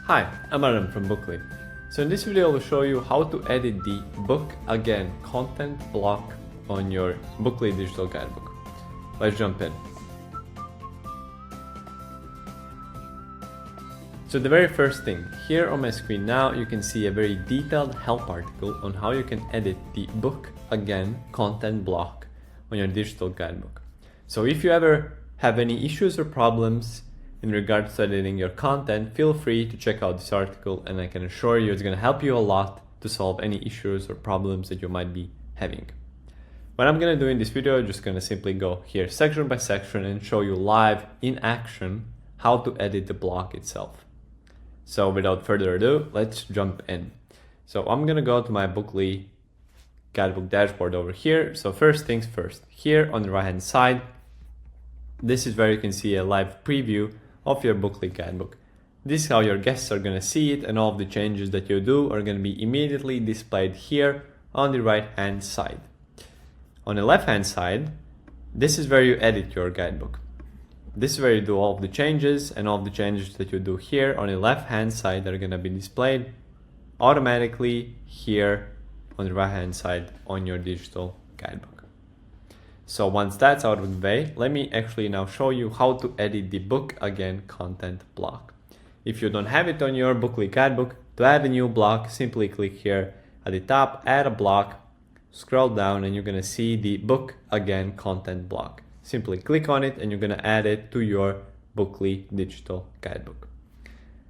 Hi, I'm Adam from Booklee. So in this video I will show you how to edit the book again content block on your Booklee digital guidebook. Let's jump in. So the very first thing, here on my screen now you can see a very detailed help article on how you can edit the book again content block on your digital guidebook. So if you ever have any issues or problems in regards to editing your content, feel free to check out this article and I can assure you it's going to help you a lot to solve any issues or problems that you might be having. What I'm going to do in this video, I'm just going to simply go here section by section and show you live in action how to edit the block itself. So without further ado, let's jump in. So I'm going to go to my Booklee Guidebook dashboard over here. So first things first, here on the right hand side, this is where you can see a live preview of your Booklee Guidebook. This is how your guests are going to see it, and all of the changes that you do are going to be immediately displayed here on the right hand side. On the left hand side, this is where you edit your guidebook. This is where you do all of the changes, and all of the changes that you do here on the left hand side are going to be displayed automatically here on the right hand side on your digital guidebook. So once that's out of the way, let me actually now show you how to edit the book again content block. If you don't have it on your Booklee guidebook, to add a new block, simply click here at the top, add a block, scroll down, and you're going to see the book again content block. Simply click on it and you're going to add it to your Booklee digital guidebook.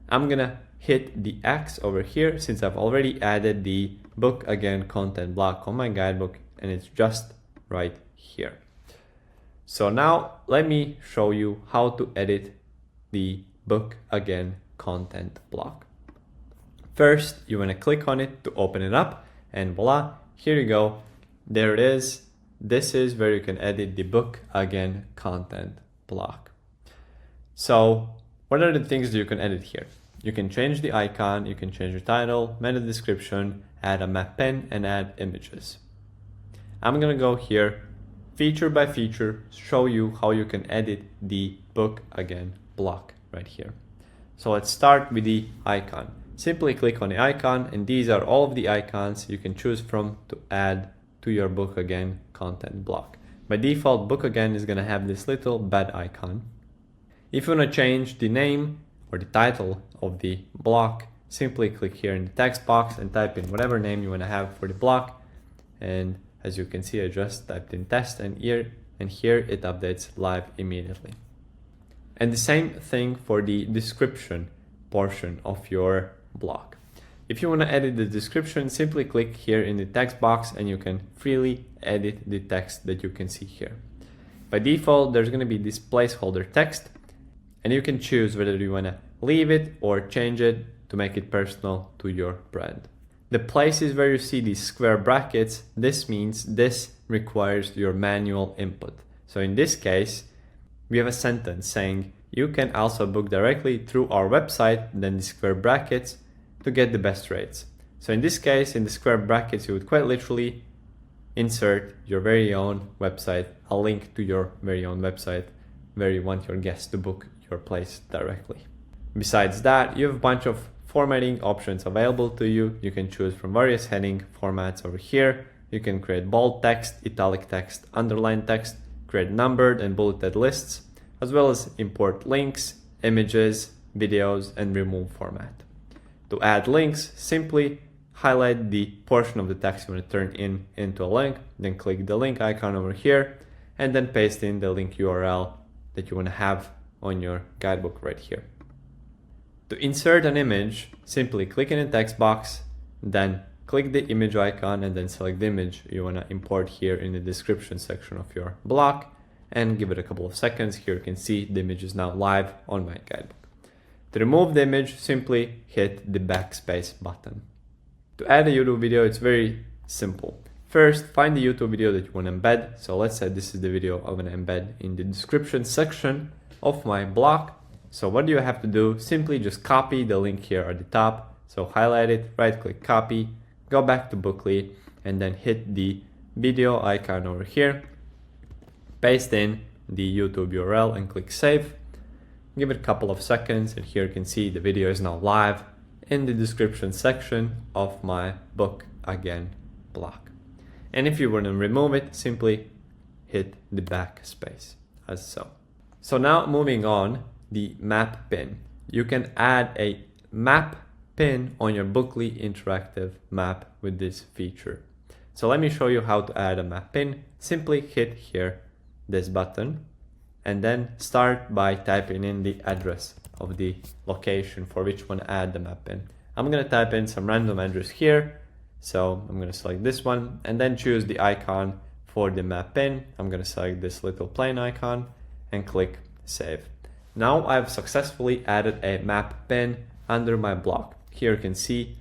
I'm going to hit the X over here since I've already added the book again content block on my guidebook, and it's just right here. So now let me show you how to edit the book again content block. First, you want to click on it to open it up, and voila, here you go. There it is. This is where you can edit the book again content block. So what are the things that you can edit here? You can change the icon, you can change your title, meta description, add a map pen, and add images. I'm gonna go here feature by feature, show you how you can edit the book again block right here. So let's start with the icon. Simply click on the icon, and these are all of the icons you can choose from to add to your book again content block. By default, book again is gonna have this little bed icon. If you wanna change the name or the title of the block, simply click here in the text box and type in whatever name you wanna have for the block. And as you can see, I just typed in test, and here it updates live immediately. And the same thing for the description portion of your block. If you want to edit the description, simply click here in the text box and you can freely edit the text that you can see here. By default, there's going to be this placeholder text, and you can choose whether you want to leave it or change it to make it personal to your brand. The places where you see these square brackets, this means this requires your manual input. So in this case, we have a sentence saying you can also book directly through our website, then the square brackets, to get the best rates. So in this case, in the square brackets, you would quite literally insert your very own website, a link to your very own website where you want your guests to book your place directly. Besides that, you have a bunch of formatting options available to you. You can choose from various heading formats over here. You can create bold text, italic text, underlined text, create numbered and bulleted lists, as well as import links, images, videos, and remove format. To add links, simply highlight the portion of the text you want to turn into a link, then click the link icon over here, and then paste in the link URL that you want to have on your guidebook right here. To insert an image, simply click in the text box, then click the image icon, and then select the image you want to import here in the description section of your block, and give it a couple of seconds. Here you can see the image is now live on my guidebook. To remove the image, simply hit the backspace button. To add a YouTube video, it's very simple. First, find the YouTube video that you want to embed. So let's say this is the video I want to embed in the description section of my block. So what do you have to do? Simply just copy the link here at the top. So highlight it, right click copy, go back to Booklee, and then hit the video icon over here. Paste in the YouTube URL and click save. give it a couple of seconds, and here you can see the video is now live in the description section of my Book Again blog. And if you want to remove it, simply hit the backspace as so. So now moving on, the map pin. You can add a map pin on your Booklee interactive map with this feature. So let me show you how to add a map pin. Simply hit here this button and then start by typing in the address of the location for which one to add the map pin. I'm going to type in some random address here. So I'm going to select this one and then choose the icon for the map pin. I'm going to select this little plane icon and click save. Now I've successfully added a map pin under my blog. Here you can see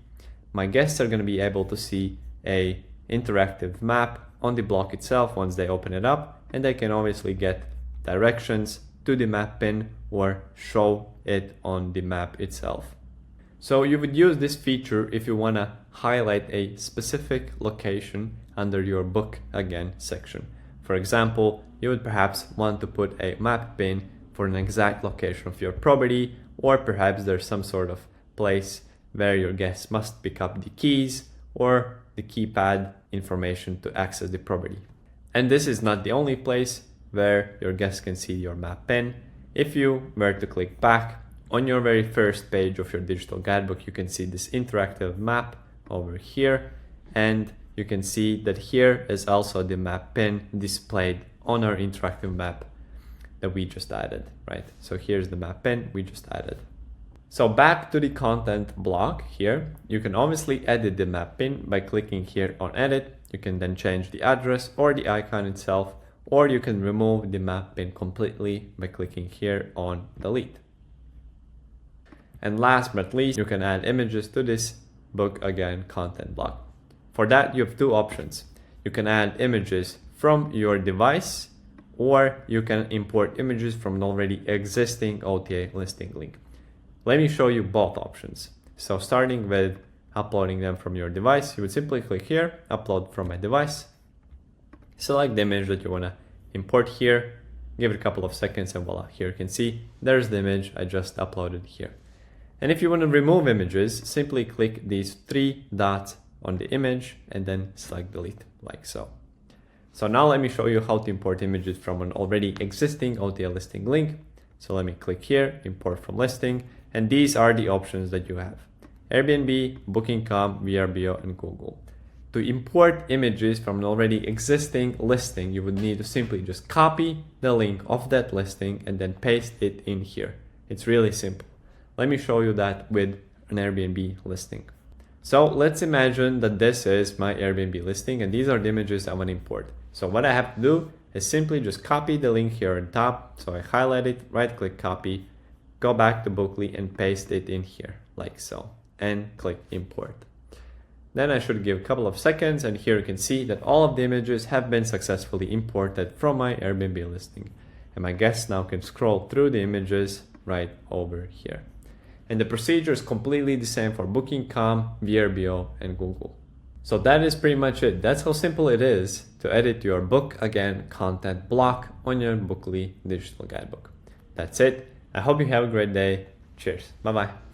my guests are going to be able to see a interactive map on the block itself once they open it up, and they can obviously get directions to the map pin or show it on the map itself. So you would use this feature if you want to highlight a specific location under your Book Again section. For example, you would perhaps want to put a map pin for an exact location of your property, or perhaps there's some sort of place where your guests must pick up the keys or the keypad information to access the property. And this is not the only place where your guests can see your map pin. If you were to click back on your very first page of your digital guidebook, you can see this interactive map over here, and you can see that here is also the map pin displayed on our interactive map that we just added, right? So here's the map pin we just added. So back to the content block here, you can obviously edit the map pin by clicking here on edit. You can then change the address or the icon itself, or you can remove the map pin completely by clicking here on delete. And last but not least, you can add images to this Book Again content block. For that, you have two options. You can add images from your device, or you can import images from an already existing OTA listing link. Let me show you both options. So starting with uploading them from your device, you would simply click here, upload from my device, select the image that you want to import here, give it a couple of seconds, and voila, here you can see there's the image I just uploaded here. And if you want to remove images, simply click these three dots on the image and then select delete, like so. So now let me show you how to import images from an already existing OTA listing link. So let me click here, import from listing, and these are the options that you have: Airbnb, Booking.com, VRBO, and Google. To import images from an already existing listing, you would need to simply just copy the link of that listing and then paste it in here. It's really simple. Let me show you that with an Airbnb listing. So let's imagine that this is my Airbnb listing and these are the images I want to import. So what I have to do is simply just copy the link here on top. So I highlight it, right click copy, go back to Booklee and paste it in here like so, and click import. Then I should give a couple of seconds, and here you can see that all of the images have been successfully imported from my Airbnb listing. And my guests now can scroll through the images right over here. And the procedure is completely the same for Booking.com, VRBO, and Google. So that is pretty much it. That's how simple it is to edit your Book Again content block on your Booklee digital guidebook. That's it. I hope you have a great day. Cheers. Bye-bye.